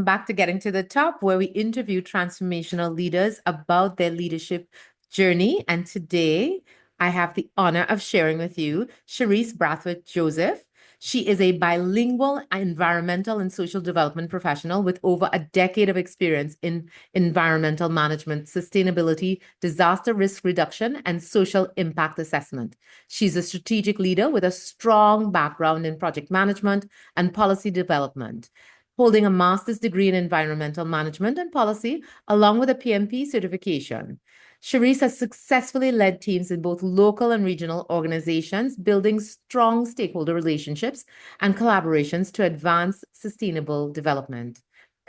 welcome back to Getting to the Top, where we interview transformational leaders about their leadership journey. And today I have the honor of sharing with you Cherisse Braithwaite-Joseph. She is a bilingual environmental and social development professional with over a decade of experience in environmental management, sustainability, disaster risk reduction, and social impact assessment. She's a strategic leader with a strong background in project management and policy development, holding a master's degree in environmental management and policy, along with a PMP certification. Cherisse has successfully led teams in both local and regional organizations, building strong stakeholder relationships and collaborations to advance sustainable development.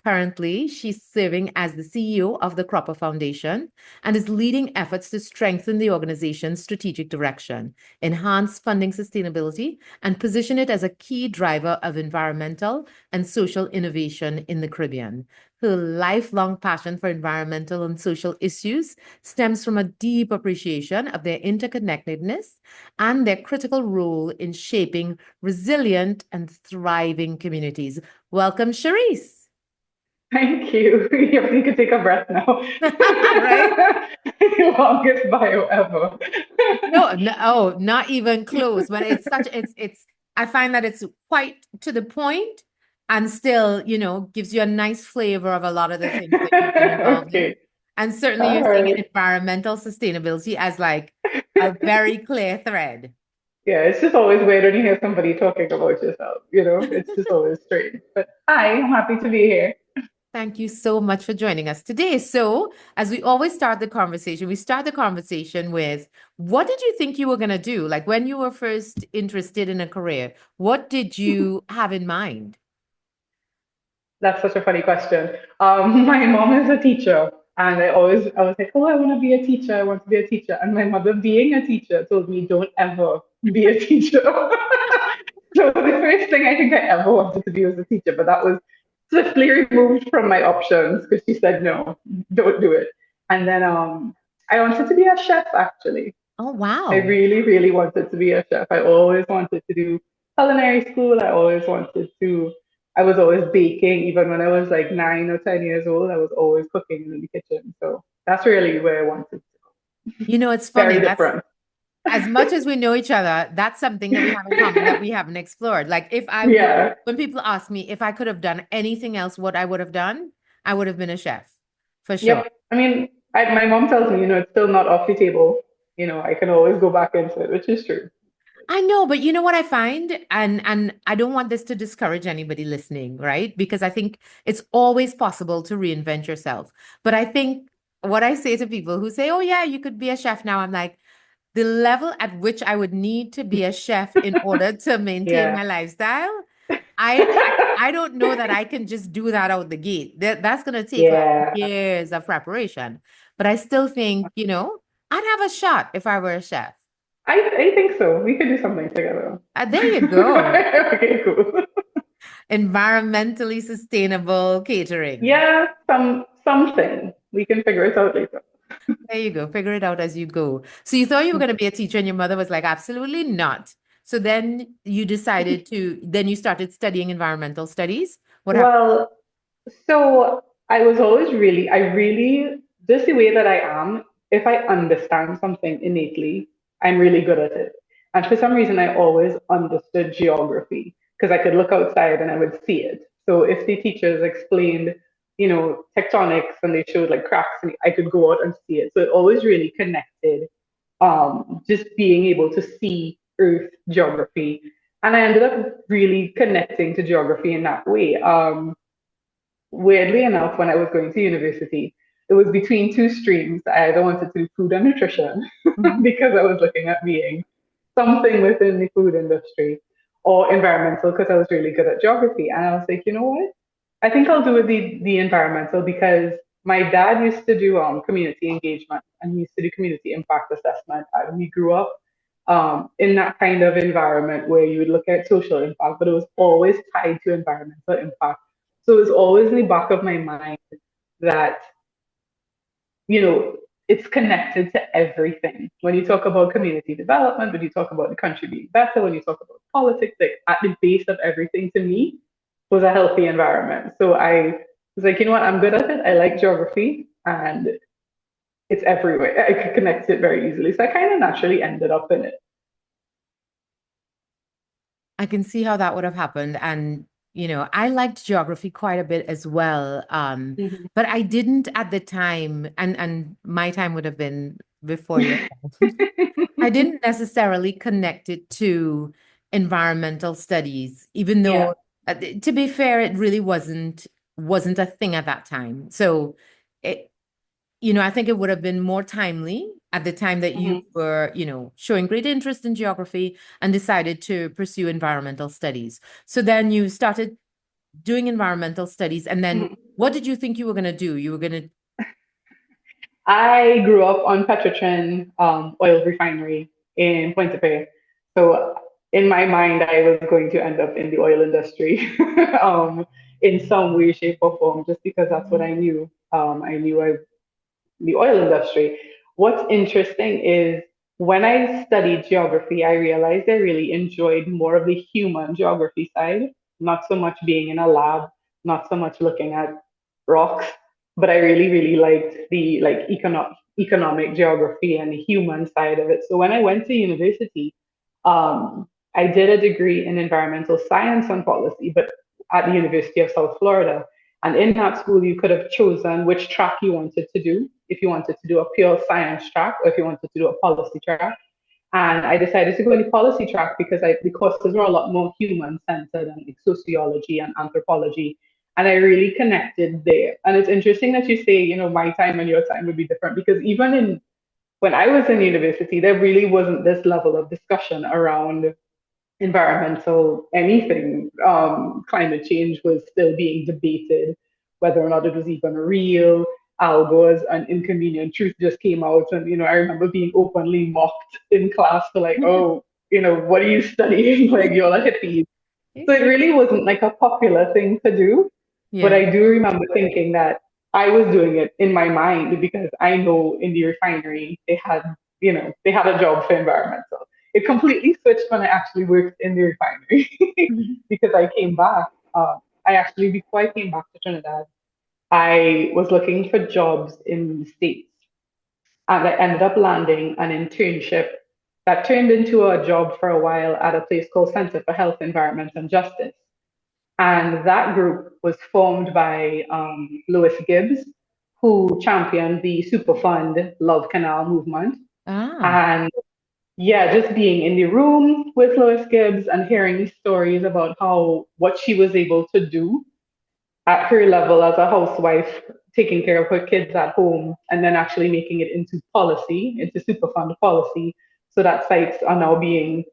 Currently, she's serving as the CEO of the Cropper Foundation and is leading efforts to strengthen the organization's strategic direction, enhance funding sustainability, and position it as a key driver of environmental and social innovation in the Caribbean. Her lifelong passion for environmental and social issues stems from a deep appreciation of their interconnectedness and their critical role in shaping resilient and thriving communities. Welcome, Cherisse. Thank you. You can take a breath now. Right? Longest bio ever. No, no, oh, not even close. But I find that it's quite to the point and still, gives you a nice flavor of a lot of the things that you've been involved in. Okay. And certainly All you're seeing right. environmental sustainability as like a very clear thread. Yeah, it's just always weird when you hear somebody talking about yourself, It's just always strange. But hi, I'm happy to be here. Thank you so much for joining us today. So, as we always start the conversation, we start the conversation with what did you think you were going to do? Like when you were first interested in a career, what did you have in mind? That's such a funny question. My mom is a teacher, and I was like, oh, I want to be a teacher. I want to be a teacher. And my mother, being a teacher, told me, don't ever be a teacher. So the first thing I think I ever wanted to be was a teacher, but that was swiftly removed from my options because she said, no, don't do it. And then I wanted to be a chef, actually. Oh, I wow. really, really wanted to be a chef. I always wanted to do culinary school. I was always baking. Even when I was like 9 or 10 years old, I was always cooking in the kitchen. So that's really where I wanted to go. It's Very funny. That's different. as much as we know each other, that's something that we have in common that we haven't explored. Like if I would, Yeah. when people ask me if I could have done anything else, what I would have done, I would have been a chef for sure. Yep. I mean, my mom tells me, it's still not off the table. I can always go back into it, which is true. I know, but you know what I find, and I don't want this to discourage anybody listening, right? Because I think it's always possible to reinvent yourself. But I think what I say to people who say, "Oh yeah, you could be a chef now," I'm like, the level at which I would need to be a chef in order to maintain Yeah. my lifestyle, I don't know that I can just do that out the gate. That's gonna take like Yeah. years of preparation. But I still think, I'd have a shot if I were a chef. I think so. We could do something together. There you go. Okay, cool. Environmentally sustainable catering. Yeah, something. We can figure it out later. There you go. Figure it out as you go. So you thought you were going to be a teacher, and your mother was like, absolutely not. So then then you started studying environmental studies. What happened? Well, so I really, just the way that I am, if I understand something innately, I'm really good at it. And for some reason, I always understood geography because I could look outside and I would see it. So if the teachers explained, tectonics and they showed like cracks, and I could go out and see it. So it always really connected, just being able to see Earth geography. And I ended up really connecting to geography in that way. Weirdly enough, when I was going to university, it was between two streams. I either wanted to do food and nutrition Mhm. because I was looking at being something within the food industry, or environmental because I was really good at geography. And I was like, you know what? I think I'll do the environmental because my dad used to do community engagement and he used to do community impact assessment. And we grew up in that kind of environment where you would look at social impact, but it was always tied to environmental impact. So it was always in the back of my mind that, you know, it's connected to everything. When you talk about community development, when you talk about the country being better, when you talk about politics, like at the base of everything to me was a healthy environment. So I was like, you know what, I'm good at it. I like geography and it's everywhere. I could connect it very easily. So I kind of naturally ended up in it. I can see how that would have happened. And, I liked geography quite a bit as well. Mhm. But I didn't at the time, and my time would have been before your time. I didn't necessarily connect it to environmental studies, even Yeah. though, to be fair, it really wasn't a thing at that time. So it, I think it would have been more timely at the time that you Mhm. were, showing great interest in geography and decided to pursue environmental studies. So then you started doing environmental studies, and then Mhm. what did you think you were going to do? You were going to, I grew up on Petrotrin oil refinery in Pointe-a-Pitre. So in my mind, I was going to end up in the oil industry in some way, shape, or form, just because that's what I knew. I knew the oil industry. What's interesting is when I studied geography, I realized I really enjoyed more of the human geography side, not so much being in a lab, not so much looking at rocks, but I really, really liked the like economic geography and the human side of it. So when I went to university, I did a degree in environmental science and policy, but at the University of South Florida. And in that school, you could have chosen which track you wanted to do, if you wanted to do a pure science track or if you wanted to do a policy track. And I decided to go in the policy track because the courses were a lot more human centered and like sociology and anthropology. And I really connected there. And it's interesting that you say, my time and your time would be different because even when I was in university, there really wasn't this level of discussion around environmental anything. Climate change was still being debated, whether or not it was even real. Al Gore's An Inconvenient Truth just came out, and I remember being openly mocked in class for like, oh, what are you studying? Like you're a hippie. So it really wasn't like a popular thing to do. But yeah. I do remember thinking that I was doing it in my mind because I know in the refinery they had a job for environmental. It completely switched when I actually worked in the refinery because I came back. I actually, before I came back to Trinidad, I was looking for jobs in the States and I ended up landing an internship that turned into a job for a while at a place called Center for Health, Environment, and Justice. And that group was formed by Louis Gibbs, who championed the Superfund Love Canal movement. Ah. And yeah, just being in the room with Lois Gibbs and hearing these stories about how what she was able to do at her level as a housewife, taking care of her kids at home, and then actually making it into policy, into Superfund policy, so that sites are now being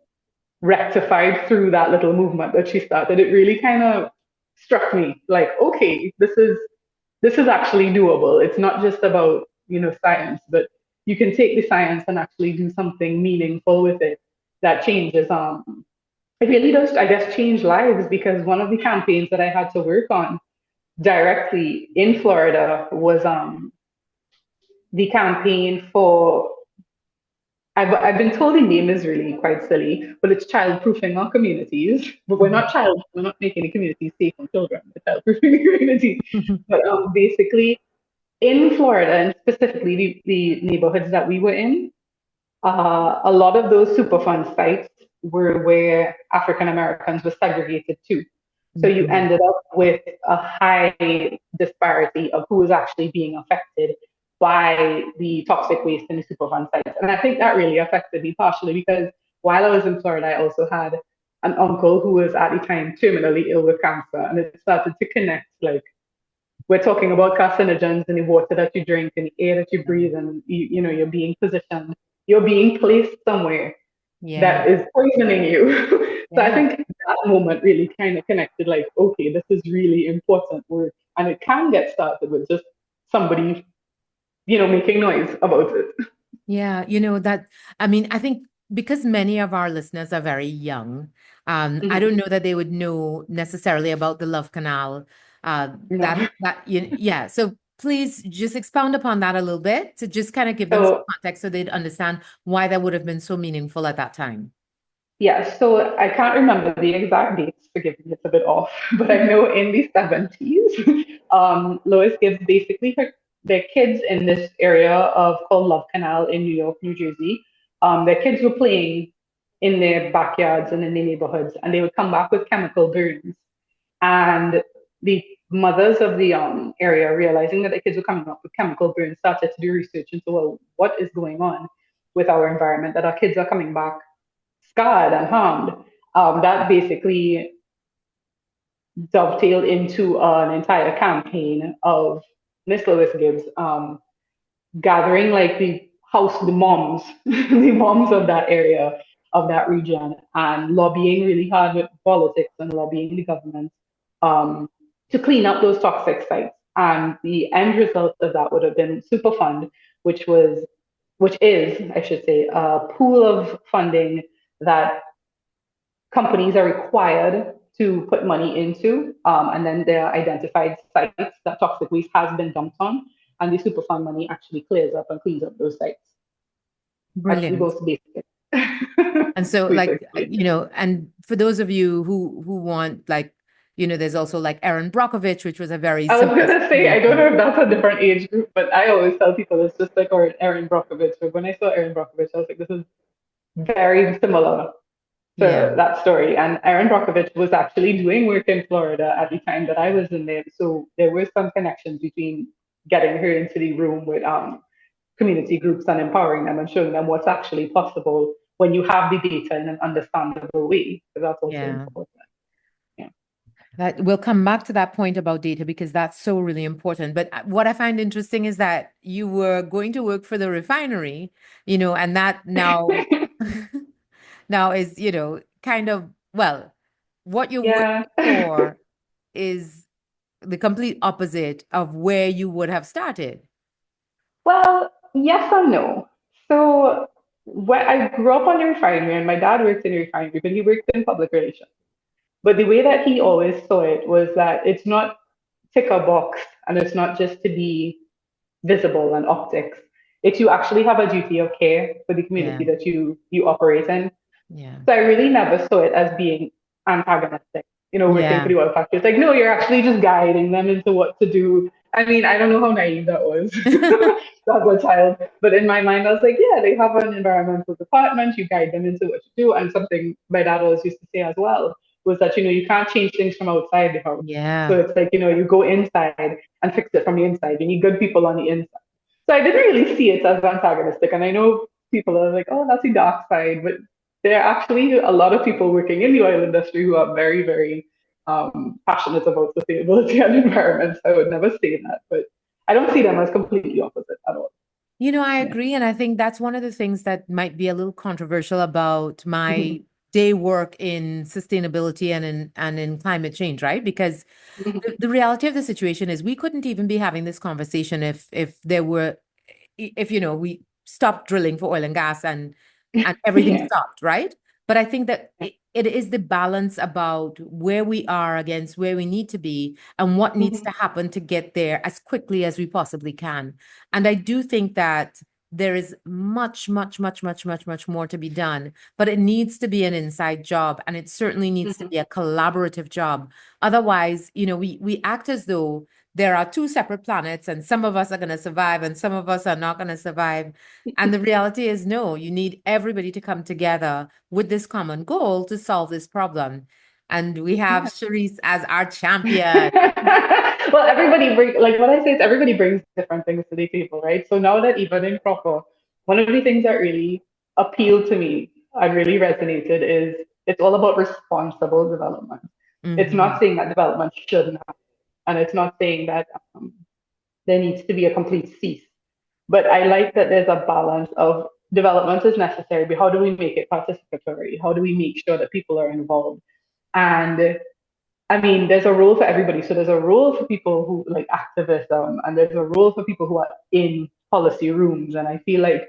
rectified through that little movement that she started. It really kind of struck me like, okay, this is actually doable. It's not just about science, but you can take the science and actually do something meaningful with it that changes. It really does, I guess, change lives because one of the campaigns that I had to work on directly in Florida was the campaign for. I've been told the name is really quite silly, but it's childproofing our communities. But we're not making the communities safe for children. We're childproofing the community. But basically, in Florida and specifically the neighborhoods that we were in, a lot of those Superfund sites were where African Americans were segregated to. So you Mhm. ended up with a high disparity of who was actually being affected by the toxic waste in the Superfund sites. And I think that really affected me partially because while I was in Florida, I also had an uncle who was at the time terminally ill with cancer. And it started to connect like we're talking about carcinogens in the water that you drink and the air that you breathe, and you're being positioned, you're being placed somewhere Yeah. that is poisoning you. So I Yeah. think that moment really kind of connected, like, okay, this is really important work, and it can get started with just somebody, making noise about it. Yeah, that, I mean, I think because many of our listeners are very young, I Mhm. don't know that they would know necessarily about the Love Canal. No. Yeah. So please just expound upon that a little bit to just kind of give them some So context so they'd understand why that would have been so meaningful at that time. Yeah, so I can't remember the exact dates, forgive me, it's a bit off, but I know in the 70s, Lois Gibbs basically their kids in this area of called Love Canal in New York, New Jersey, their kids were playing in their backyards and in their neighborhoods, and they would come back with chemical burns. And the mothers of the area, realizing that the kids were coming up with chemical burns, started to do research into, well, what is going on with our environment that our kids are coming back scarred and harmed. That basically dovetailed into an entire campaign of Miss Lois Gibbs gathering like the moms, the moms of that area, of that region, and lobbying really hard with politics and lobbying the government um, to clean up those toxic sites. And the end result of that would have been Superfund, which was, which is, I should say, a pool of funding that companies are required to put money into, and then there are identified sites that toxic waste has been dumped on, and the Superfund money actually clears up and cleans up those sites. That's the Brilliant. most basic, And so way to like, explain. and for those of you who want like, there's also like Erin Brockovich, which was a very I was gonna say, I don't sophisticated. know if that's a different age group, but I always tell people it's just like Erin Brockovich. But when I saw Erin Brockovich, I was like, this is very similar Yeah, to that story. And Erin Brockovich was actually doing work in Florida at the time that I was in there. So there were some connections between getting her into the room with community groups and empowering them and showing them what's actually possible when you have the data in an understandable way. So that's also yeah. important. Yeah. That we'll come back to that point about data because that's so really important. But what I find interesting is that you were going to work for the refinery, and that now now is, kind of, well, what you're Yeah. working for is the complete opposite of where you would have started. Well, yes and no. So when I grew up on the refinery, and my dad worked in the refinery, but he worked in public relations. But the way that he always saw it was that it's not tick a box and it's not just to be visible and optics. It's you actually have a duty of care for the Yeah, community that you operate in. yeah, So I really never saw it as being antagonistic, working for yeah. the oil factory. It's like, no, you're actually just guiding them into what to do. I mean, I don't know how naive that was as a child, but in my mind, I was like, yeah, they have an environmental department. You guide them into what to do. And something my dad always used to say as well was that, you can't change things from outside the house. So Yeah, it's like, you go inside and fix it from the inside. You need good people on the inside. So I didn't really see it as antagonistic. And I know people are like, oh, that's the dark side. But there are actually a lot of people working in the oil industry who are very, very passionate about sustainability and environment. So I would never say that. But I don't see them as completely opposite at all. I Yeah. agree. And I think that's one of the things that might be a little controversial about Mhm. my day work in sustainability and in climate change, right? Because Mhm. the reality of the situation is we couldn't even be having this conversation if there were if we stopped drilling for oil and gas and everything Yeah. stopped, right? But I think that it is the balance about where we are against where we need to be and what needs Mhm. to happen to get there as quickly as we possibly can. And I do think that there is much, much, much, much, much, much more to be done, but it needs to be an inside job and it certainly needs to Mhm. be a collaborative job. Otherwise, we act as though there are two separate planets and some of us are going to survive and some of us are not going to survive. And the reality is, no, you need everybody to come together with this common goal to solve this problem. And we have Yeah. Cherisse as our champion. Well, like what I say is everybody brings different things to the table, right? So now that even in proper, one of the things that really appealed to me and really resonated is it's all about responsible development. It's not Hmm. saying that development shouldn't happen, and it's not saying that there needs to be a complete cease. But I like that there's a balance of development is necessary, but how do we make it participatory? How do we make sure that people are involved? And I mean, there's a role for everybody. So there's a role for people who like activism, and there's a role for people who are in policy rooms. And I feel like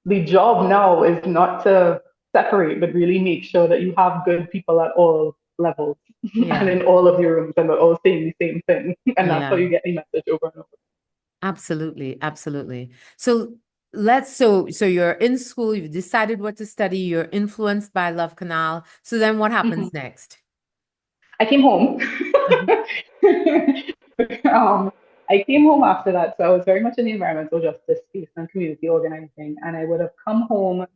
the job now is not to separate, but really make sure that you have good people at all levels and Yeah, in all of your rooms, and they're all saying the same thing. And that's how yeah, you get the message over and over. absolutely, absolutely. So So you're in school, you've decided what to study, you're influenced by Love Canal. So then what Mhm. happens next? I came home. Uh-huh. um, I came home after that, so I was very much in the environmental justice space and community organizing, and I would have come home.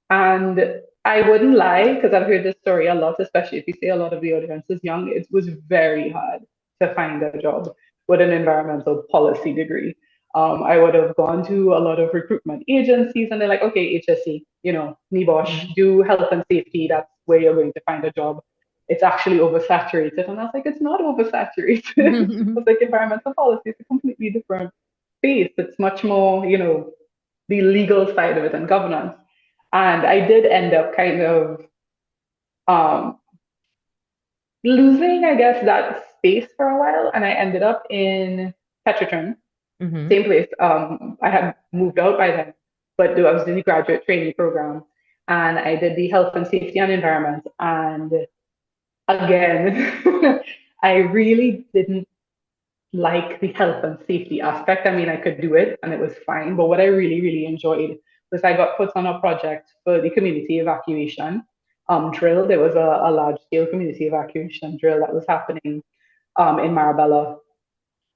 And I wouldn't lie, because I've heard this story a lot, especially if you say a lot of the audience is young. It was very hard to find a job with an environmental policy degree. I would have gone to a lot of recruitment agencies, and they're like, okay, HSC, NIBOSH, do health and safety. That's where you're going to find a job. It's actually oversaturated. And I was like, it's not oversaturated. I was Mhm. like, environmental policy is a completely different space. It's much more, the legal side of it and governance. And I did end up kind of um, losing, I guess, that space for a while. And I ended up in Petrotrin, Mhm. same place. I had moved out by then, but I was in the graduate training program. And I did the health and safety and environment. And again, I really didn't like the health and safety aspect. I mean, I could do it and it was fine. But what I really, really enjoyed was I got put on a project for the community evacuation drill. There was a large scale community evacuation drill that was happening in Marabella.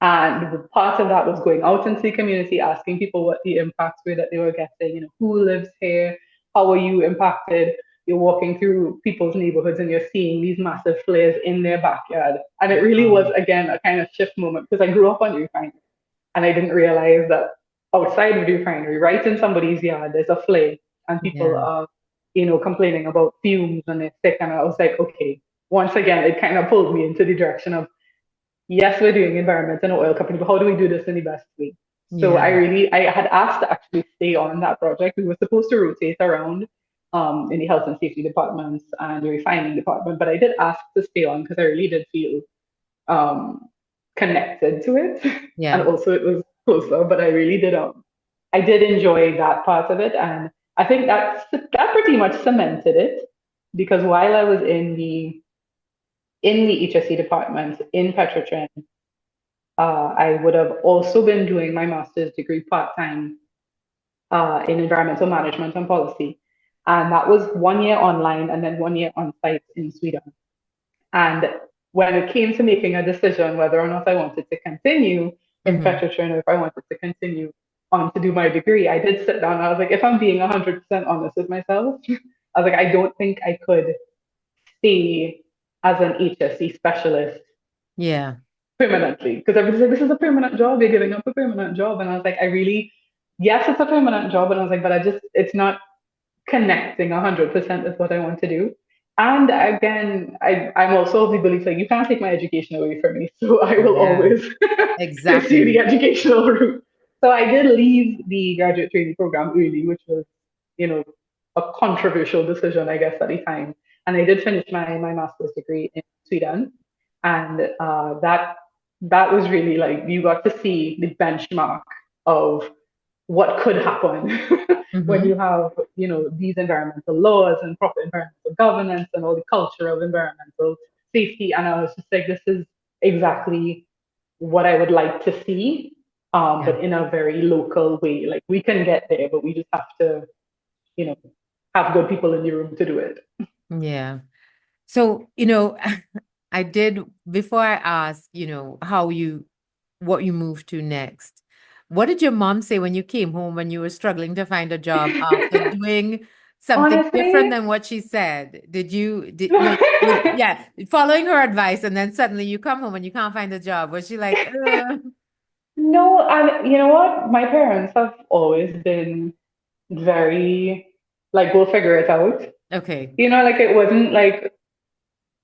And the part of that was going out into the community, asking people what the impacts were that they were getting, who lives here, how are you impacted? You're walking through people's neighborhoods and you're seeing these massive flares in their backyard. And it really was, Wow. again, a kind of shift moment because I grew up on the refinery and I didn't realize that outside of the refinery, right in somebody's yard, there's a flare and people Yeah. are, complaining about fumes and they're sick. And I was like, okay, once again, it kind of pulled me into the direction of yes, we're doing environment and oil company, but how do we do this in the best way? So Yeah. I had asked to actually stay on that project. We were supposed to rotate around in the health and safety departments and the refining department, but I did ask to stay on because I really did feel um, connected to it, and Yeah. also it was closer. But I did enjoy that part of it, and I think that pretty much cemented it because while I was in the HSE department in Petrotrin, I would have also been doing my master's degree part time in environmental management and policy. And that was 1 year online and then 1 year on site in Sweden. And when it came to making a decision whether or not I wanted to continue in Mhm. Petrotrin or if I wanted to continue on to do my degree, I did sit down. I was like, if I'm being 100% honest with myself, I was like, I don't think I could stay as an HSC specialist Yeah. permanently because everybody's like, this is a permanent job. You're giving up a permanent job. And I was like, yes, it's a permanent job. And I was like, but it's not connecting 100% with what I want to do. And again, I'm also of the belief like you can't take my education away from me. So I will Yeah. always pursue the Exactly. educational route. So I did leave the graduate training program early, which was, you know, a controversial decision, I guess, at the time. And I did finish my master's degree in Sweden. And that was really like you got to see the benchmark of what could happen when Hmm. you have these environmental laws and proper environmental governance and all the culture of environmental safety. And I was just like, this is exactly what I would like to see, Yeah. but in a very local way. Like we can get there, but we just have to you know have good people in the room to do it. Yeah. So, I did before I ask, what you moved to next. What did your mom say when you came home when you were struggling to find a job after doing something different Honestly, than what she said? Yeah, following her advice, and then suddenly you come home and you can't find a job. Was she like, no, and you know what? My parents have always been very like, we'll figure it out. okay, Like it wasn't like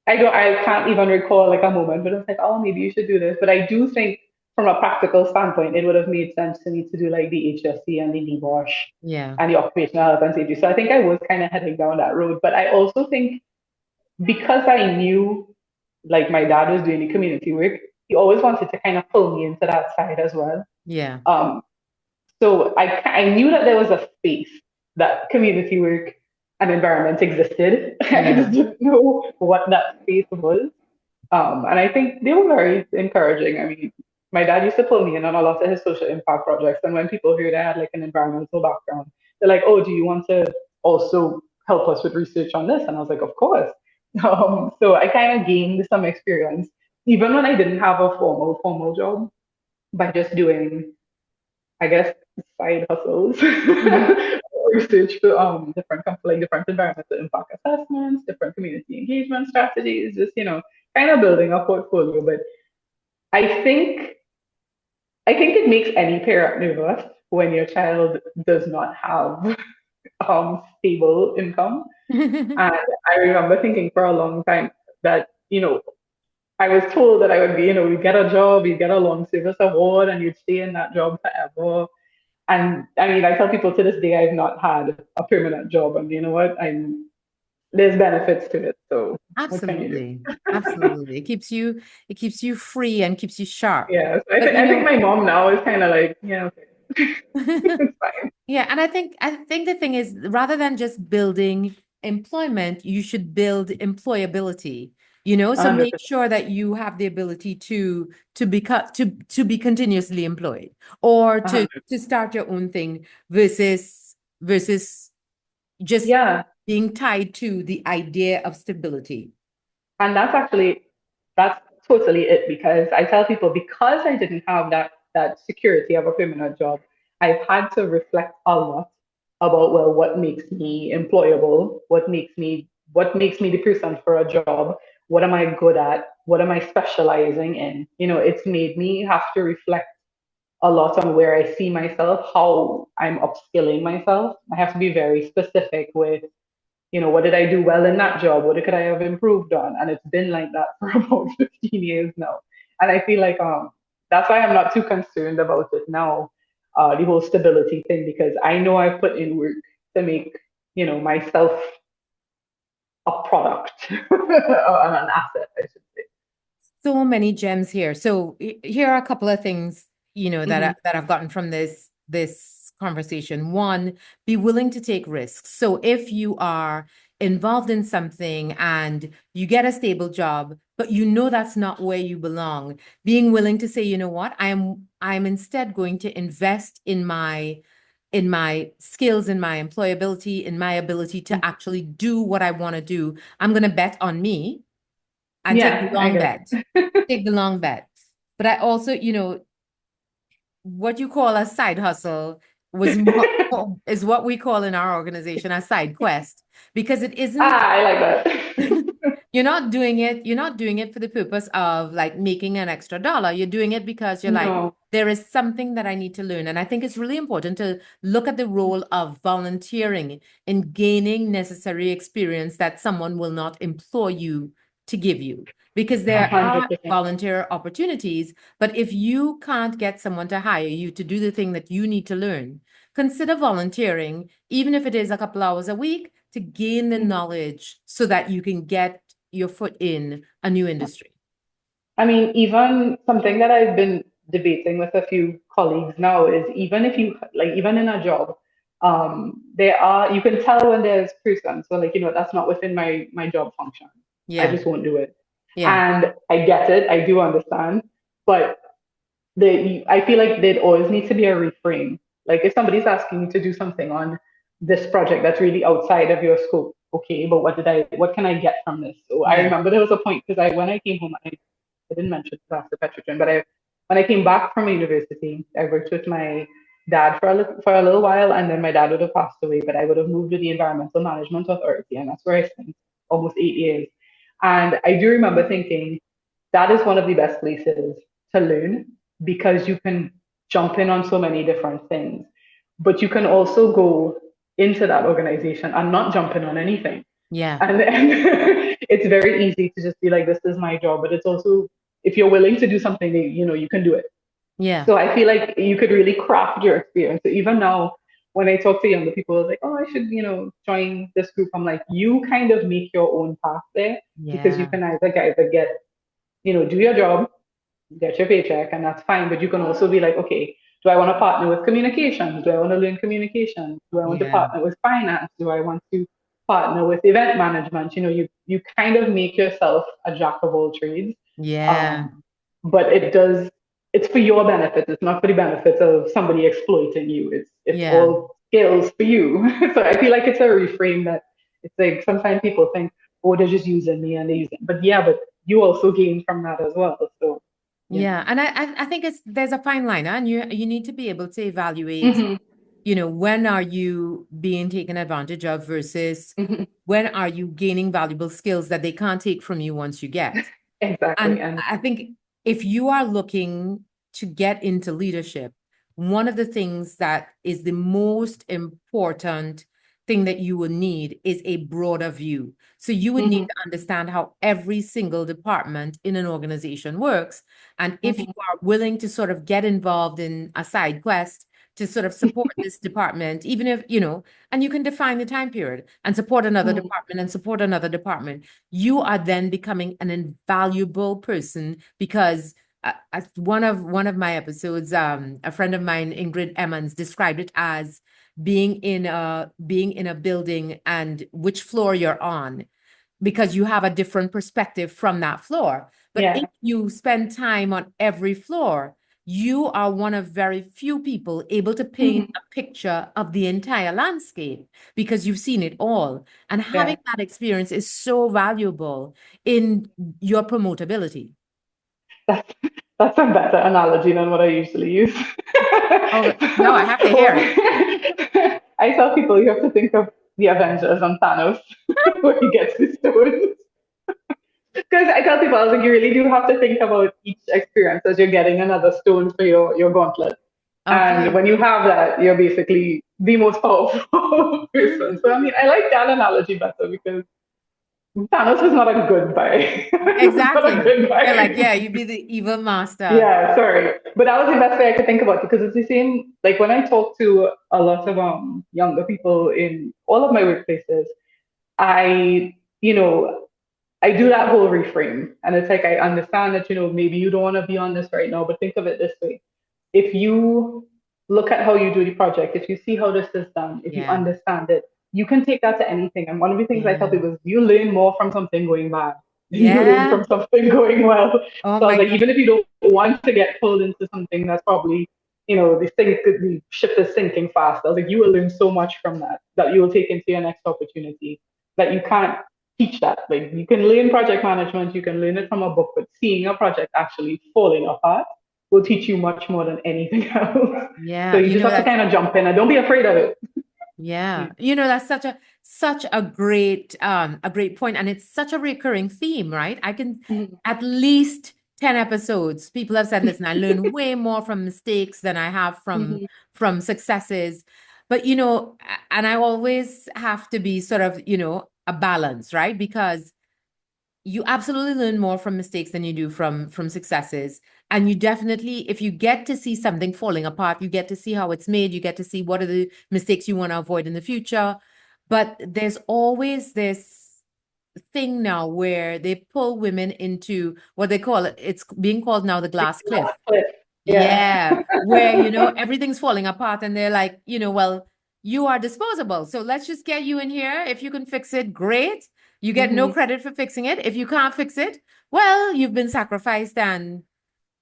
I can't even recall like a moment, but it's like, oh, maybe you should do this. But I do think from a practical standpoint, it would have made sense to me to do like the HSC and the NEBOSH yeah, and the occupational health and safety. So I think I was kind of heading down that road. But I also think because I knew like my dad was doing the community work, he always wanted to kind of pull me into that side as well. yeah, Um, so I knew that there was a space that community work and environment existed. I just yeah, didn't know what that space was. And I think they were very encouraging. I mean, my dad used to pull me in on a lot of his social impact projects. And when people heard I had like an environmental background, they're like, "Oh, do you want to also help us with research on this?" And I was like, "Of course." So I kind of gained some experience, even when I didn't have a formal job, by just doing, I guess, side hustles, Mhm. research for like different environmental impact assessments, different community engagement strategies, just kind of building a portfolio. But I think I think it makes any parent nervous when your child does not have stable income. And I remember thinking for a long time that, I was told that I would be, you get a job, you get a long service award, and you'd stay in that job forever. And I mean, I tell people to this day I've not had a permanent job, and you know what? There's benefits to it. So what can you do? Absolutely. Absolutely. It keeps you free and keeps you sharp. Yeah. So I But think I think my mom now is kind of like, yeah, okay, it's fine. yeah, and I think the thing is, rather than just building employment, you should build employability, so make 100%. sure that you have the ability to be continuously employed or to 100. to start your own thing versus just Yeah. being tied to the idea of stability. And that's totally it, because I tell people, because I didn't have that security of a permanent job, I've had to reflect a lot about, well, what makes me employable, what makes me the person for a job, what am I good at, what am I specializing in. It's made me have to reflect a lot on where I see myself, how I'm upskilling myself. I have to be very specific with, what did I do well in that job? What could I have improved on? And it's been like that for about 15 years now. And I feel like that's why I'm not too concerned about it now, the whole stability thing, because I know I've put in work to make, myself a product, an asset, I should say. So many gems here. So here are a couple of things, Hmm. that I've gotten from this conversation. One, be willing to take risks. So if you are involved in something and you get a stable job, but that's not where you belong, being willing to say, you know what, I'm instead going to invest in my skills, in my employability, in my ability to actually do what I want to do. I'm going to bet on me and take the Yeah, I long get bet. it. Take the long bet. But I also, what you call a side hustle is what we call in our organization a side quest because it isn't I like that. you're not doing it for the purpose of like making an extra dollar. You're doing it because you're like, No, there is something that I need to learn. And I think it's really important to look at the role of volunteering in gaining necessary experience that someone will not employ you to give you. Because there are 100%. volunteer opportunities, but if you can't get someone to hire you to do the thing that you need to learn, consider volunteering, even if it is a couple hours a week, to gain the knowledge so that you can get your foot in a new industry. I mean, even something that I've been debating with a few colleagues now is, even if you like, even in a job, you can tell when there's person. So like, that's not within my job function. I Yeah, just won't do it. yeah, And I get it. I do understand. But I feel like there always needs to be a reframe. Like if somebody's asking you to do something on this project that's really outside of your scope, okay, but what can I get from this? So I yeah, remember there was a point, because when I came home, I didn't mention this after Petrogen, but when I came back from university, I worked with my dad for a little while, and then my dad would have passed away, but I would have moved to the Environmental Management Authority, and that's where I spent almost 8 years. And I do remember thinking that is one of the best places to learn, because you can jump in on so many different things, but you can also go into that organization and not jump in on anything. yeah, And it's very easy to just be like, this is my job. But it's also, if you're willing to do something, you can do it. yeah, So I feel like you could really craft your experience. So even now, when I talk to younger people, it's like, oh, I should, join this group. I'm like, you kind of make your own path there, because you yeah, can either get, do your job, get your paycheck, and that's fine. But you can also be like, okay, do I want to partner with communications? Do I want to learn communication? Do I want to yeah, partner with finance? Do I want to partner with event management? You kind of make yourself a jack of all trades. yeah, Um, but it does. it's for your benefit. It's not for the benefit of somebody exploiting you. It's Yeah. all skills for you. So I feel like it's a reframe that it's like sometimes people think, oh, they're just using me and they're using, but yeah, but you also gain from that as well. So yeah. Yeah. And I think there's a fine line, huh? And you need to be able to evaluate, Hmm. when are you being taken advantage of versus Hmm. when are you gaining valuable skills that they can't take from you once you get. Exactly. And And I think if you are looking to get into leadership, one of the things that is the most important thing that you will need is a broader view. So you would need hmm. to understand how every single department in an organization works. And if you Hmm. are willing to sort of get involved in a side quest to sort of support this department, even if, and you can define the time period and support another Hmm. department and support another department, you are then becoming an invaluable person because as one of my episodes, a friend of mine, Ingrid Emmons, described it as being in a building and which floor you're on because you have a different perspective from that floor. But if Yeah. you spend time on every floor, you are one of very few people able to paint Hmm. a picture of the entire landscape because you've seen it all. And having Yeah. that experience is so valuable in your promotability. That's that's a better analogy than what I usually use. Oh, no, I have to hear it. I tell people you have to think of the Avengers and Thanos when he gets his stones. Because I tell people, I was like, you really do have to think about each experience as you're getting another stone for your gauntlet. And Okay. when you have that, you're basically the most powerful person. So I mean, I like that analogy better because Thanos was not a good guy. was not a Exactly. good They're like, guy. yeah, you be the evil master. Yeah, sorry. But that was the best way I could think about it because it's the same, like when I talk to a lot of younger people in all of my workplaces, I, I do that whole reframe. And it's like I understand that, maybe you don't want to be on this right now, but think of it this way. If you look at how you do the project, if you see how this is done, if you Yeah. understand it, you can take that to anything. And one of the things I tell Yeah. people is you learn more from something going bad than you learn Yeah. from something going well. Oh So I was my like, God. even if you don't want to get pulled into something that's probably, the ship is sinking fast. I was like, you will learn so much from that you will take into your next opportunity that you can't teach that. Like you can learn project management, you can learn it from a book, but seeing a project actually falling apart will teach you much more than anything else. So Yeah. you just have to kind of jump in and don't be afraid of it. Yeah. That's such a great point. And it's such a recurring theme, right? I can Mhm. at least 10 episodes. People have said, listen, I learn way more from mistakes than I have from Mhm. from successes. But and I always have to be sort of, a balance, right? Because you absolutely learn more from mistakes than you do from successes, and you definitely, if you get to see something falling apart, you get to see how it's made, you get to see what are the mistakes you want to avoid in the future. But there's always this thing now where they pull women into what they call it, it's being called now the glass cliff. Yeah. Yeah, where everything's falling apart and they're like, well, you are disposable. So let's just get you in here. If you can fix it, great. You get no Hmm. credit for fixing it. If you can't fix it, well, you've been sacrificed and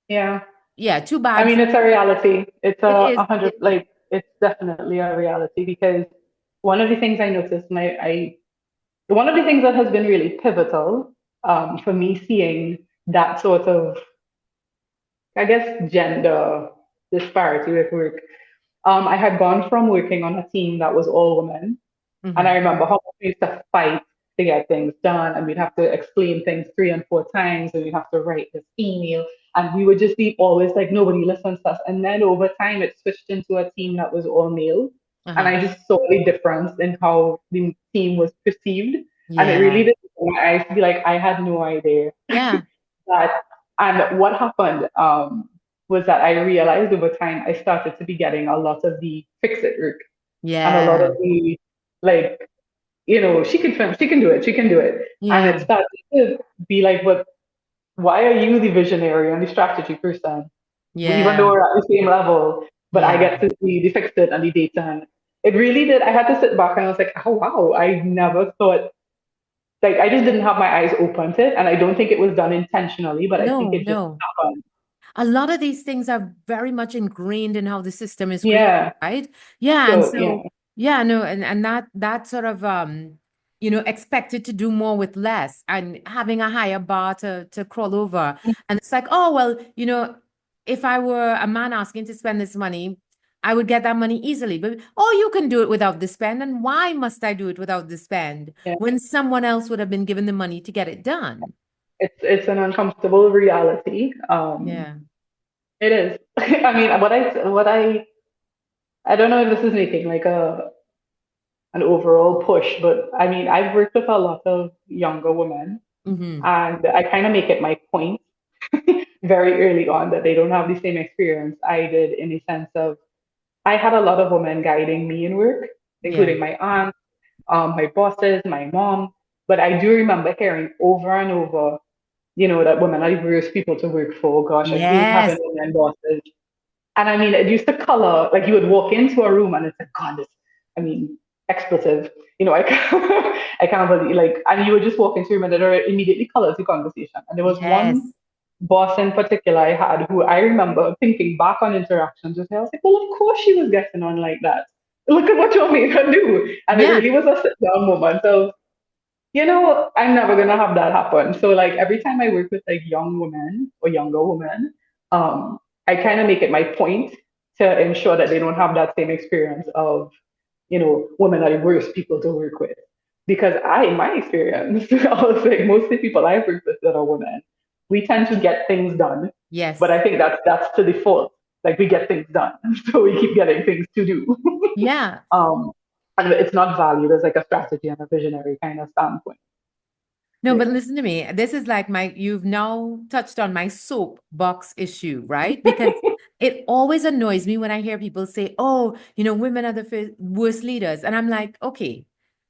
Yeah. yeah, too I bad. mean, it's a reality. It's It a is. hundred, like, it's definitely a reality because one of the things I noticed, and one of the things that has been really pivotal for me seeing that sort of, I guess, gender disparity with work. I had gone from working on a team that was all women, and I Mhm. remember how much we used to fight to get things done, and we'd have to explain things 3 and 4 times, and we'd have to write this email, and we would just be always like, nobody listens to us. And then over time, it switched into a team that was all male, and Uh-huh. I just saw the difference in how the team was perceived, and it really Yeah. did open my eyes to be like, I had no idea Yeah. that. And what happened was that I realized over time I started to be getting a lot of the fix it work and a lot of Yeah. the like, she can film, she can do it, she can do it. And Yeah. it started to be like, but why are you the visionary and the strategy person? Even though Yeah. we're at the same level, but I Yeah. get to see the fix it and the data. And it really did. I had to sit back and I was like, oh wow, I never thought, like I just didn't have my eyes open to it. And I don't think it was done intentionally, but I think No, it just no. happened. a lot of these things are very much ingrained in how the system is created, Yeah. right? Yeah, and So yeah. so yeah, no, and that sort of expected to do more with less and having a higher bar to crawl over. And it's like, oh well, if I were a man asking to spend this money, I would get that money easily. But oh, you can do it without the spend, and why must I do it without the spend Yeah. when someone else would have been given the money to get it done? It's an uncomfortable reality. Yeah. It is. I mean, I don't know if this is making like a an overall push, but I mean, I've worked with a lot of younger women, Hmm. and I kind of make it my point very early on that they don't have the same experience I did in the sense of I had a lot of women guiding me in work, Yeah. including my aunt, my bosses, my mom. But I do remember hearing over and over, that women are the worst people to work for. Gosh, I hate Yes. having women bosses. And I mean, it used to color, like you would walk into a room and it's like, God, this, I mean, expletive. I can't, I can't believe, like, and you would just walk into a room and it immediately colors the conversation. And there was one Yes. boss in particular I had who I remember thinking back on interactions with her. I was like, well, of course she was getting on like that. Look at what you made her do. And it Yeah. really was a sit down moment. So I'm never gonna have that happen. So like every time I work with like young women or younger women, I kind of make it my point to ensure that they don't have that same experience of, women are the worst people to work with. Because in my experience, I was like most of the people I've worked with that are women, we tend to get things done. But Yes. I think that's to default. Like we get things done. So we keep getting things to do. Yeah. um, and it's not valued as like a strategy and a visionary kind of standpoint. No, but Yeah. listen to me. This is like you've now touched on my soapbox issue, right? Because it always annoys me when I hear people say, oh, women are the worst leaders. And I'm like, okay,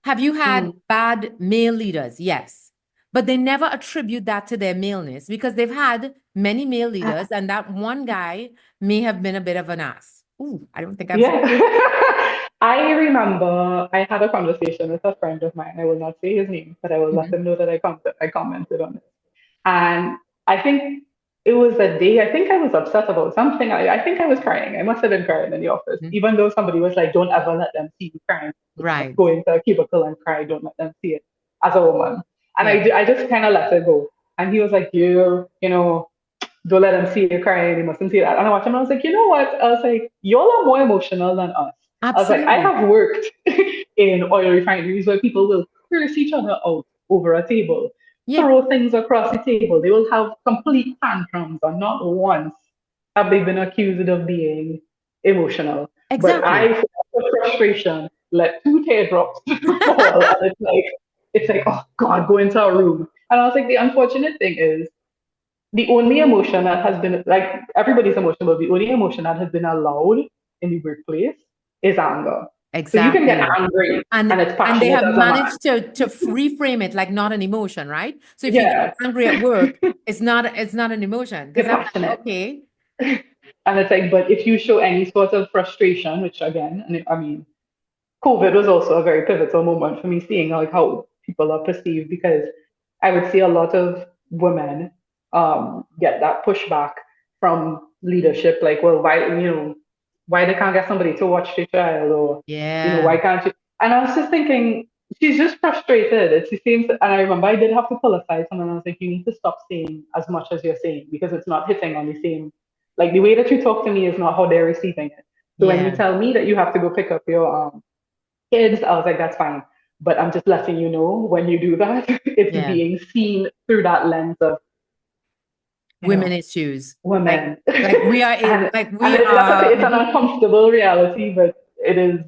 have you had Mm. bad male leaders? Yes. But they never attribute that to their maleness because they've had many male leaders, and that one guy may have been a bit of an ass. Ooh, I don't think I'm saying. Yeah. I remember I had a conversation with a friend of mine. I will not say his name, but I will let Mhm. him know that I commented on it. And I think it was a day, I think I was upset about something. I think I was crying. I must have been crying in the office, Mhm. even though somebody was like, don't ever let them see you crying. Just Right. go into a cubicle and cry. Don't let them see it as a woman. And Yeah. I just kind of let it go. And he was like, don't let them see you crying. You mustn't see that. And I watched him and I was like, you know what? I was like, y'all are more emotional than us. I was like, I Absolutely. have worked in oil refineries where people will curse each other out over a table, Yeah. throw things across the table. They will have complete tantrums, and not once have they been accused of being emotional. But Exactly. I, for frustration, let two teardrops fall, and it's like, oh God, go into a room. And I was like, the unfortunate thing is the only emotion that has been like everybody's emotion, but the only emotion that has been allowed in the workplace is anger. So you can get Exactly. angry and And it's and they passionate have as a man. managed to reframe it like not an emotion, right? So if you get Yeah, angry at work, it's not an emotion. Because you're I'm like, passionate. okay, And it's like, but if you show any sort of frustration, which again, I mean, COVID was also a very pivotal moment for me seeing like how people are perceived because I would see a lot of women get that pushback from leadership, like, well, why they can't get somebody to watch the child or, yeah, why can't you? And I was just thinking, she's just frustrated. It seems, and I remember I did have to pull aside someone. I was like, you need to stop saying as much as you're saying because it's not hitting on the same. Like the way that you talk to me is not how they're receiving it. So when you yeah, tell me that you have to go pick up your kids, I was like, that's fine. But I'm just letting you know when you do that, it's yeah. being seen through that lens of, you Women know, issues. Like women. like we are and like and we it's that's okay, are it's an uncomfortable reality, but it is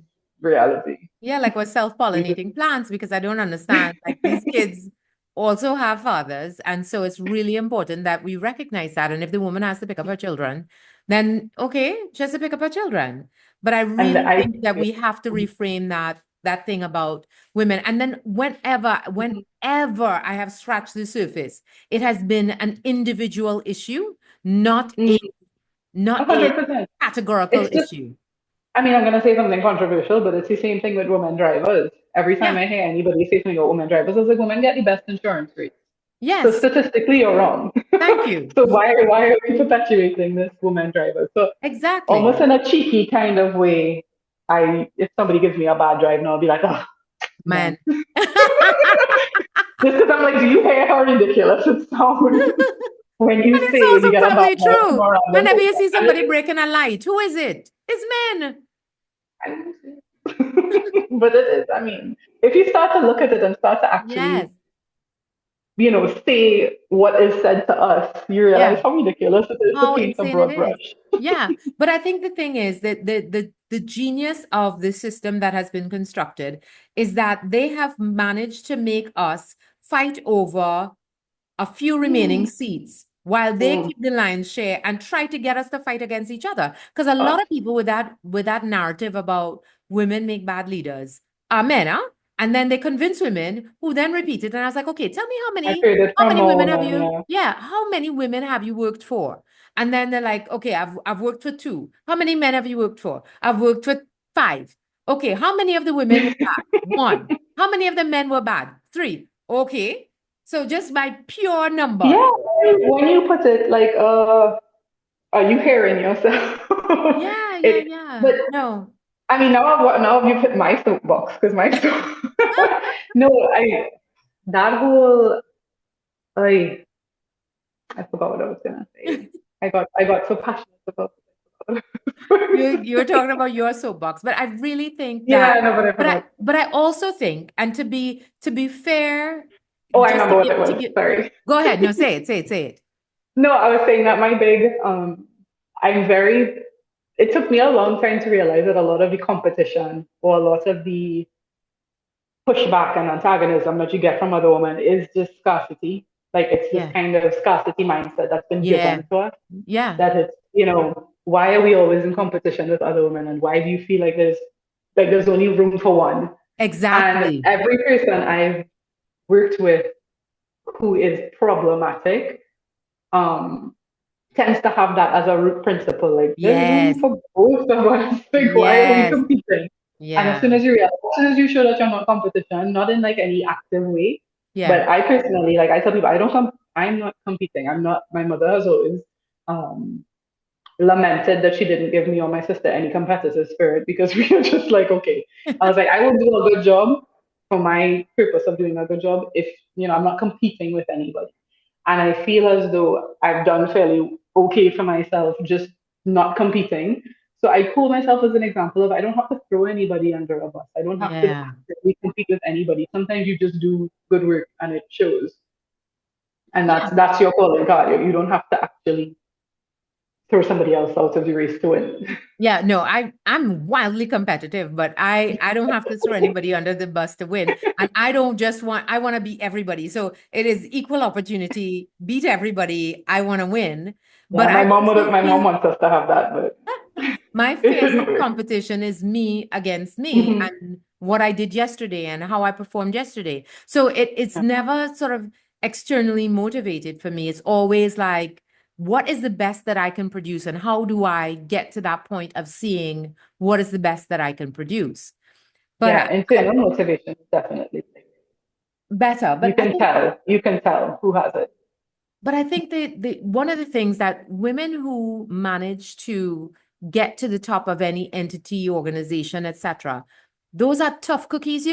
reality. Yeah, like we're We just self-pollinating plants because I don't understand. Like these kids also have fathers. And so it's really important that we recognize that. And if the woman has to pick up her children, then okay, she has to pick up her children. But I and really I think that we have to reframe that thing about women. And then whenever I have scratched the surface, it has been an individual issue, not a mm, not a 100%. categorical It's just issue. I mean, I'm going to say something controversial, but it's the same thing with women drivers. Every time Yeah, I hear anybody say something about women drivers, I was like, women get the best insurance rates. So Yes. statistically, you're wrong. Thank you. So why are we perpetuating this woman driver? So almost Exactly. in a cheeky kind of way, if somebody gives me a bad drive now, I'll be like, oh Man. man. Just because I'm like, do you hear how ridiculous it sounds when And you it's say you also get a bad totally drive from a true. random Whenever you person? see And somebody breaking a light, who is it? It's men. but it is, I mean, if you start to look at it and start to actually, Yes. say what is said to us, you realize Yeah. how ridiculous it is to How paint a insane it broad is. brush. Yeah. But I think the thing is that the genius of the system that has been constructed is that they have managed to make us fight over a few remaining seats while they Mm. keep the lion's share and try to get us to fight against each other. Because a lot Us. of people with that narrative about women make bad leaders are men, huh? And then they convince women who then repeat it. And I was like, okay, tell me how I've many heard it how from many more women have women, you, yeah. yeah, how many women have you worked for? And then they're like, okay, I've worked for two. How many men have you worked for? I've worked for five. Okay, how many of the women were bad? One. How many of the men were bad? Three. Okay. So just by pure numbers. Yeah, when you put it like, are you hearing yourself? Yeah, yeah, it, but yeah. No. I mean, now you put my soapbox because my soap. No, that whole I forgot what I was gonna say. I got so passionate about it. You're talking about your soapbox, but I really think Yeah, that, I know, but I but I forgot. but I also think, and to be fair, Oh, I just remember what it to was. give, Sorry. go ahead. No, say it, say it, say it. No, I was saying that my big I'm very it took me a long time to realize that a lot of the competition or a lot of the pushback and antagonism that you get from other women is just scarcity. Like it's this Yeah. kind of scarcity mindset that's been Yeah. given to us. Yeah. That it's, why are we always in competition with other women and why do you feel like there's only room for one? And Exactly. every person I've worked with who is problematic, um, tends to have that as a root principle. Like there's room Yes. for both of us. Like why are we Yes. competing? And as Yeah. soon as you realize, as soon as you show that you're not competition, not in like any active way, Yeah. but I personally, like I tell people, I'm not competing. I'm not. My mother has always um, lamented that she didn't give me or my sister any competitive spirit because we were just like, okay. I was like, I will do a good job for my purpose of doing a good job if I'm not competing with anybody. And I feel as though I've done fairly okay for myself, just not competing. So I call myself as an example of I don't have to throw anybody under a bus. I don't have to Yeah. actively compete with anybody. Sometimes you just do good work and it shows. And Yeah. that's your calling card. You don't have to actually throw somebody else out of the race to win. Yeah, no, I'm wildly competitive, but I don't have to throw anybody under the bus to win. And I don't just want I want to beat everybody. So it is equal opportunity, beat everybody. I want to win. Yeah, But I also my mom feel wants us to have that, but my it didn't fiercest work. competition is me against me Hmm. and what I did yesterday and how I performed yesterday. So it's never sort of externally motivated for me. It's always like, what is the best that I can produce, and how do I get to that point of seeing what is the best that I can produce? But Yeah, internal motivation is definitely better. you can tell who has it. But I think the one of the things that women who manage to get to the top of any entity, organization, etc., those are tough cookies,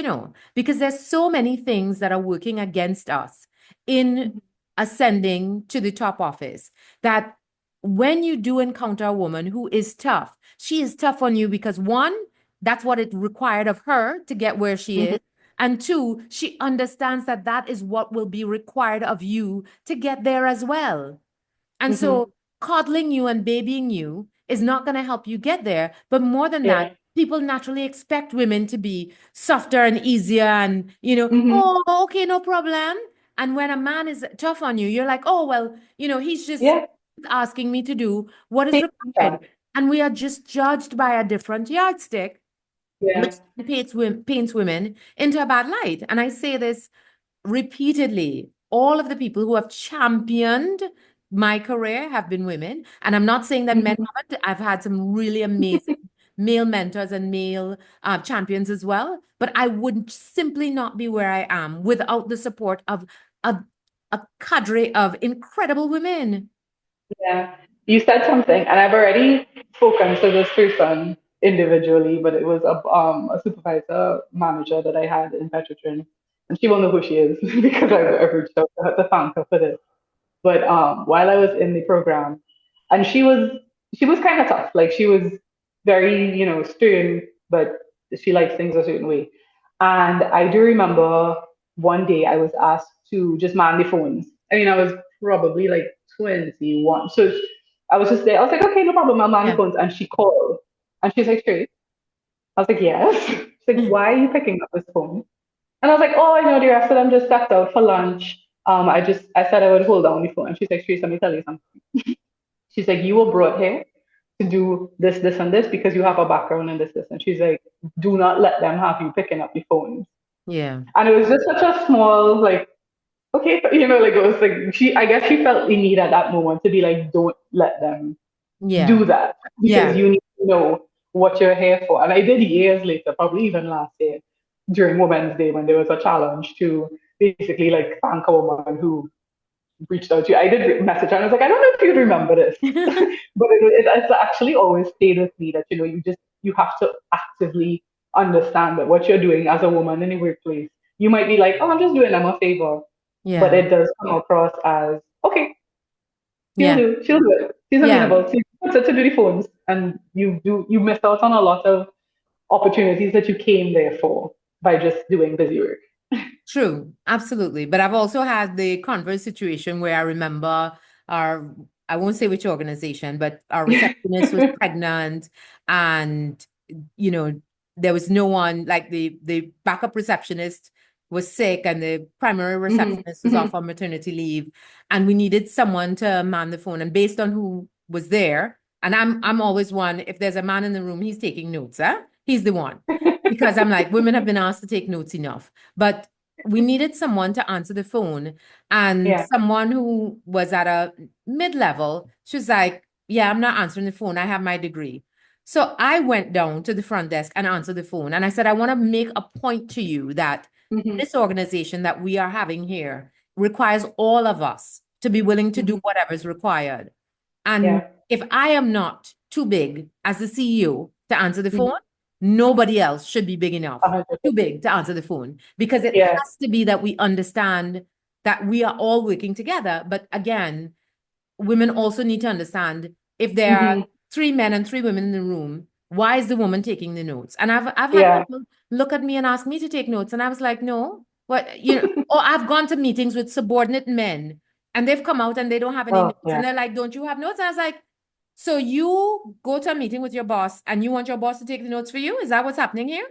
because there's so many things that are working against us in ascending to the top office that when you do encounter a woman who is tough, she is tough on you because one, that's what it required of her to get where she Hmm. is. And two, she understands that that is what will be required of you to get there as well. And Hmm. so coddling you and babying you is not going to help you get there. But more than that, Yeah. people naturally expect women to be softer and easier and, Hmm. oh, okay, no problem. And when a man is tough on you, you're like, oh, well, he's just Yeah. asking me to do what is Take required. that. And we are just judged by a different yardstick, which Yeah. paints women into a bad light. And I say this repeatedly. All of the people who have championed my career have been women. And I'm not saying that men Hmm. haven't. I've had some really amazing male mentors and male champions as well. But I would simply not be where I am without the support of a cadre of incredible women. Yeah. You said something, and I've already spoken to this person individually, but it was a supervisor manager that I had in Petrotrin, and she will know who she is because I've reached out to her to thank her for this. But while I was in the program, and she was kind of tough. Like she was very, stern, but she likes things a certain way. And I do remember one day I was asked to just man the phones. I mean, I was probably like 21. So I was just there. I was like, okay, no problem, I'll man the Yeah. phones. And she called and she's like, straight. I was like, yes. She's like, why are you picking up this phone? And I was like, oh, I know the rest of them just stepped out for lunch. I said I would hold down the phone. And she's like, Trace, let me tell you something. She's like, you were brought here to do this, this, and this because you have a background in this, this. And she's like, do not let them have you picking up the phones. Yeah. And it was just such a small, like, okay, like it was like I guess she felt the need at that moment to be like, don't let them Yeah. do that because Yeah. you need to know what you're here for. And I did years later, probably even last year, during Women's Day when there was a challenge to basically like thank a woman who reached out to you. I did message her and I was like, I don't know if you'd remember this, but it's actually always stayed with me that you have to actively understand that what you're doing as a woman in the workplace. You might be like, oh, I'm just doing them a favor, but Yeah. it does come across as okay, Yeah. she'll do it. She's Yeah. amenable. She puts it to do the phones, and you miss out on a lot of opportunities that you came there for by just doing busy work. True, absolutely. But I've also had the converse situation where I remember our, I won't say which organization, but our receptionist was pregnant and, you know, there was no one, like the backup receptionist was sick and the primary Hmm. receptionist was Hmm. off on maternity leave and we needed someone to man the phone. And based on who was there, and I'm always one, if there's a man in the room, he's taking notes, huh? He's the one. Because I'm like, women have been asked to take notes enough. But we needed someone to answer the phone and Yeah. someone who was at a mid-level, she was like, yeah, I'm not answering the phone. I have my degree. So I went down to the front desk and answered the phone. And I said, I want to make a point to you that Hmm. this organization that we are having here requires all of us to be willing to do Hmm. whatever is required. And Yeah. if I am not too big as the CEO to answer the Hmm. phone, nobody else should be big A enough, hundred too percent. big to answer the phone, because it Yeah. has to be that we understand that we are all working together. But again, women also need to understand if there are Hmm. three men and three women in the room, why is the woman taking the notes? And I've had Yeah. people look at me and ask me to take notes, and I was like, no, what or I've gone to meetings with subordinate men, and they've come out and they don't have any Oh, notes, yeah. and they're like, don't you have notes? And I was like, so you go to a meeting with your boss and you want your boss to take the notes for you? Is that what's happening here?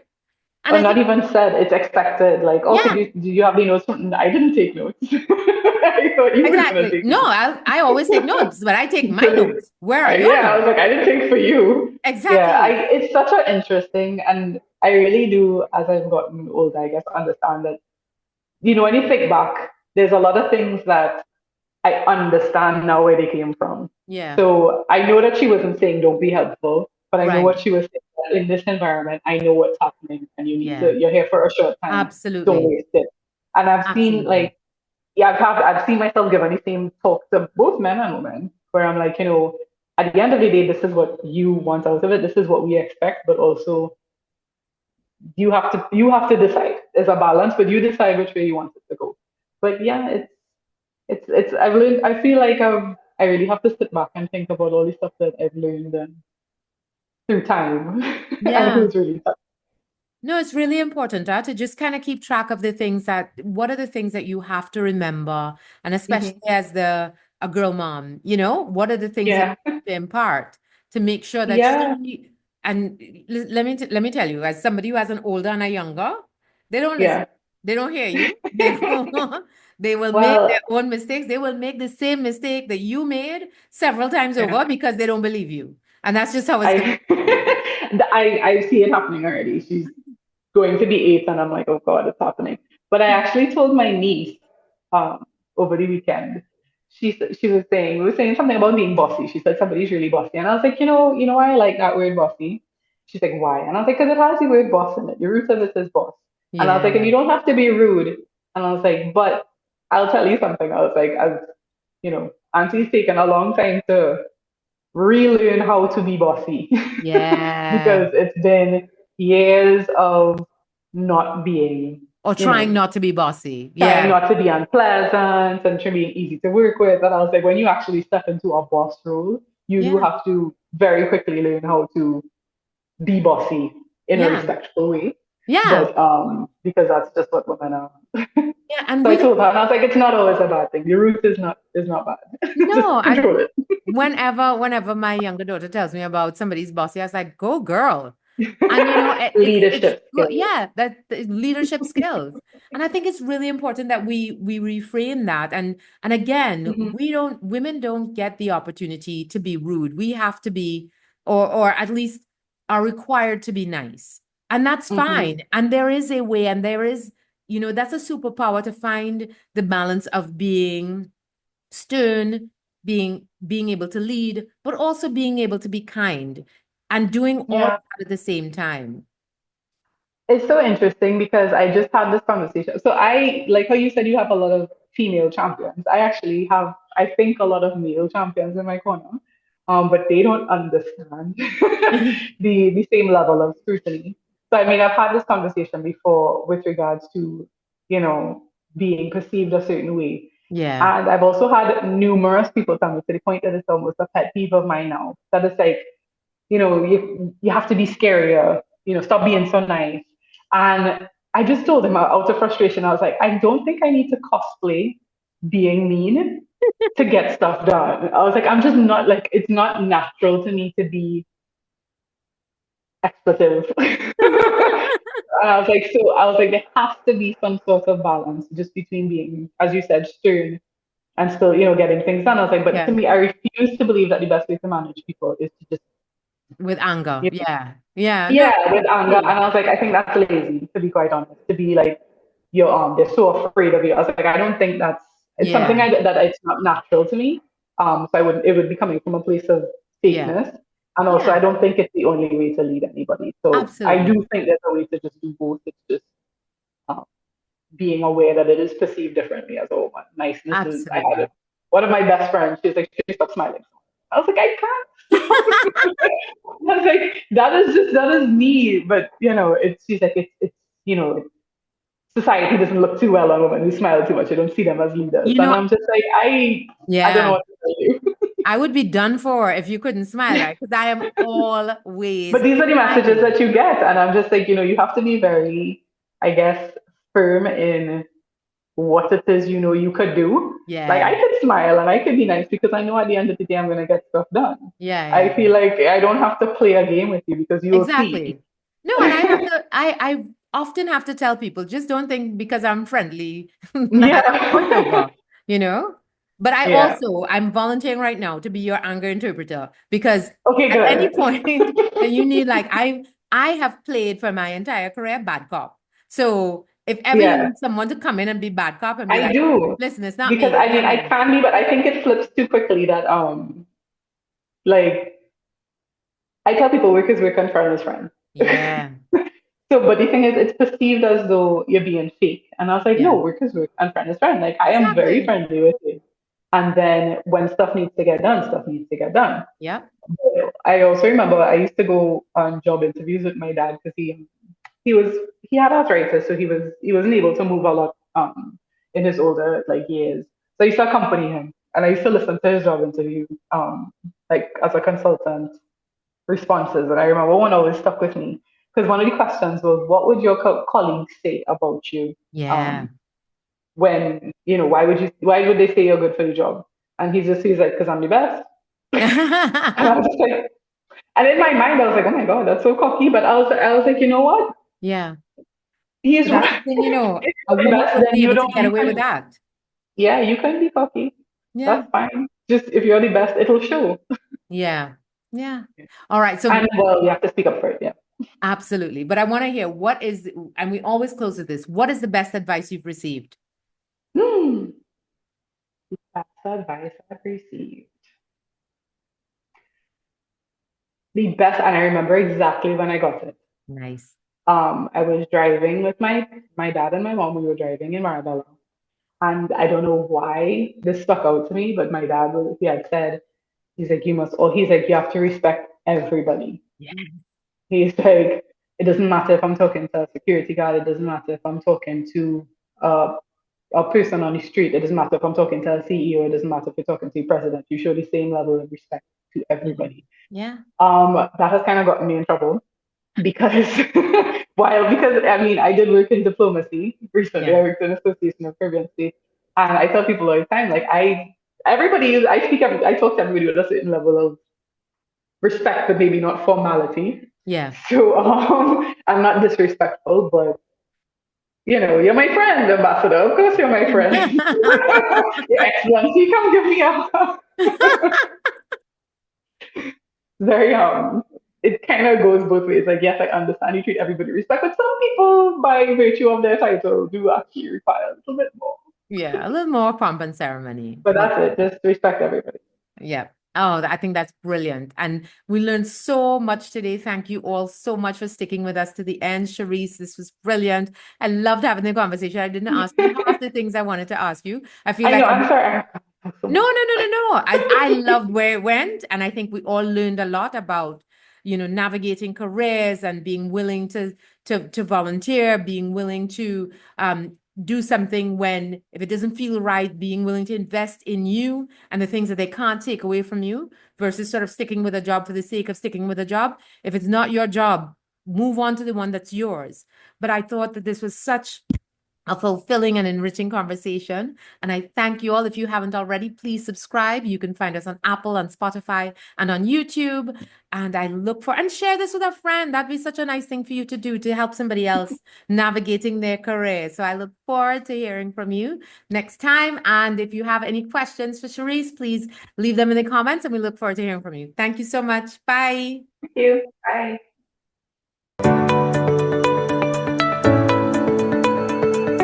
And Or I not think, even said, it's expected. Like, oh, yeah, do you have the notes? I didn't take notes. I thought you were gonna exactly. take No, notes. I always take notes, but I take my So, notes. Where are your yeah, I was notes? like, I didn't think for you. Yeah, Exactly. it's such an interesting, and I really do, as I've gotten older, I guess, understand that, when you think back, there's a lot of things that I understand now where they came from. Yeah. So I know that she wasn't saying don't be helpful, but I know Right. what she was saying. That in this environment, I know what's happening, and Yeah. you're here for a short time. Don't Absolutely. waste it. And I've seen Absolutely. like, yeah, I've seen myself given the same talk to both men and women, where I'm like, at the end of the day, this is what you want out of it. This is what we expect, but also you have to decide. There's a balance, but you decide which way you want it to go. But yeah, it's I've learned. I feel like I really have to sit back and think about all the stuff that I've learned through time, and it Yeah. was really tough. No, it's really important, to just kind of keep track of the things that, what are the things that you have to remember? And especially Hmm. as a girl mom, what are the things that Yeah, you have to impart to make sure that yeah, she, and let me tell you, as somebody who has an older and a younger, they don't listen. yeah. They don't hear you. They will, they will make their Well, own mistakes. They will make the same mistake that you made several times yeah. over because they don't believe you. And that's just how it's going. I I see it happening already. She's going to be 8, and I'm like, oh God, it's happening. But I actually told my niece over the weekend. She was saying we were saying something about being bossy. She said somebody's really bossy, and I was like, why I like that word bossy. She's like, why? And I was like, because it has the word boss in it. The root of it is boss. And I was like, and Yeah. you don't have to be rude. And I was like, but I'll tell you something. I was like, as Auntie's taken a long time to relearn how to be bossy Yeah. because it's been years of not being, Or you trying know, not to be bossy. trying Yeah. not to be unpleasant and to being easy to work with. And I was like, when you actually step into a boss role, you do Yeah. have to very quickly learn how to be bossy in a Yeah. respectful way. Yeah. But because that's just what women are. Yeah. And So I we don't told her, and I was like, it's not always a bad thing. The root is not bad. Just know. And control it. whenever my younger daughter tells me about somebody's bossy, I was like, go girl. And it's Leadership good, skills. yeah, that the leadership skills. And I think it's really important that we reframe that. And again, Hmm. women don't get the opportunity to be rude. We have to be, or at least are required to be nice. And that's Hmm. fine. And there is a way, and there is, that's a superpower to find the balance of being stern, being able to lead, but also being able to be kind and doing all of Yeah. that at the same time. It's so interesting because I just had this conversation. So I like how you said you have a lot of female champions. I actually have, I think, a lot of male champions in my corner, but they don't understand the same level of scrutiny. So I mean, I've had this conversation before with regards to, you know, being perceived a certain way. Yeah. And I've also had numerous people tell me to the point that it's almost a pet peeve of mine now. That it's like, you have to be scarier, stop being so nice. And I just told him out of frustration, I was like, I don't think I need to cosplay being mean to get stuff done. I was like, I'm just not like, it's not natural to me to be expletive. And I was like, there has to be some sort of balance just between being, as you said, stern and still, getting things done. I was like, but to Yeah. me, I refuse to believe that the best way to manage people is to just, With anger. you Yeah. Yeah. No, yeah, with anger. absolutely. And I was like, I think that's lazy, to be quite honest, to be like, they're so afraid of you. I was like, I don't think it's something Yeah. that it's not natural to me. So it would be coming from a place of Yeah. fakeness. And also, Yeah. I don't think it's the only way to lead anybody. So I Absolutely. do think there's a way to just do both. It's just um, being aware that it is perceived differently as a woman. Niceness is, I had Absolutely. it. One of my best friends, she's like, she stop smiling. I was like, I can't stop. I was like, that is me. But she's like, it's society doesn't look too well on women who smile too much. You don't see them as leaders. You And know, I'm just like, I don't know yeah, what to tell you. I would be done for if you couldn't smile, right? Because I am always But these are the messages smiling. that you get. And I'm just like, you have to be very, I guess, firm in what it is you could do. Like I Yeah. could smile and I could be nice because I know at the end of the day I'm gonna get stuff done. Yeah. I Yeah. feel like I don't have to play a game with you because you will see. Exactly. No, and I often have to tell people, just don't think because I'm friendly that I'm a Yeah. pushover, you know? But Yeah. I'm volunteering right now to be your anger interpreter because Okay, at any good. point that you need, like, I have played for my entire career bad cop. So if ever you Yeah. need someone to come in and be bad cop and be I like, do. listen, it's not Because me, I it's mean not I me. can be, but I think it flips too quickly that like I tell people work is work and friend is friend. Yeah, So, but the thing is, it's perceived as though you're being fake. And I was like, no, yeah, work is work and friend is friend. Like, I am very exactly. friendly with you. And then when stuff needs to get done, stuff needs to get done. Yep. I also remember I used to go on job interviews with my dad because he had arthritis, so he wasn't able to move a lot in his older like years. So I used to accompany him, and I used to listen to his job interview like as a consultant responses. And I remember one always stuck with me because one of the questions was, "What would your colleagues say about you Yeah. um, when why would they say you're good for the job?" And he's like, "Because I'm the best." And I was just like, and in my mind, I was like, "Oh my god, that's so cocky." But I was like, you know what? Yeah. He's But that's the right. thing, If a you're the woman best, wouldn't then be you able to don't. get away with that. Yeah, you can be cocky. Yeah. That's fine. Just if you're the best, it'll show. Yeah. Yeah. All right. And So well, you have to speak up for it. Yeah. absolutely. But I want to hear and we always close with this. What is the best advice you've received? Hmm. That's the advice I've received. The best, and I remember exactly when I got it. Nice. I was driving with my dad and my mom. We were driving in Marabella, And I don't know why this stuck out to me, but my dad, he had said, he's like, he's like, you have to respect everybody. Yeah. He's like, it doesn't matter if I'm talking to a security guard, it doesn't matter if I'm talking to uh, a person on the street, it doesn't matter if I'm talking to a CEO, it doesn't matter if you're talking to the president, you show the same level of respect to Yeah. everybody. Yeah. That has kind of gotten me in trouble because because I mean I did work in diplomacy recently. I Yeah. worked in Association of Caribbean States, and I tell people all the time, like I talk to everybody with a certain level of respect, but maybe not formality. Yeah. So I'm not disrespectful, but you're my friend, ambassador. Of course, you're my friend. Your Excellency, come give me a hug. Very it kind of goes both ways. Like, yes, I understand you treat everybody with respect, but some people, by virtue of their title, do actually require a little bit more. Yeah. A little more pomp and ceremony. But Yeah. that's it. Just respect everybody. Yeah. Oh, I think that's brilliant. And we learned so much today. Thank you all so much for sticking with us to the end. Cherisse, this was brilliant. I loved having the conversation. I didn't ask you half the things I wanted to ask you. I feel I know. like I'm sorry. I have so no, much. no, no, no, no. I loved where it went. And I think we all learned a lot about, navigating careers and being willing to volunteer, being willing to do something when if it doesn't feel right, being willing to invest in you and the things that they can't take away from you versus sort of sticking with a job for the sake of sticking with a job. If it's not your job, move on to the one that's yours. But I thought that this was such a fulfilling and enriching conversation. And I thank you all. If you haven't already, please subscribe. You can find us on Apple, on Spotify, and on YouTube. And I look for and share this with a friend. That'd be such a nice thing for you to do to help somebody else navigating their career. So I look forward to hearing from you next time. And if you have any questions for Cherisse, please leave them in the comments and we look forward to hearing from you. Thank you so much. Bye. Thank you. Bye.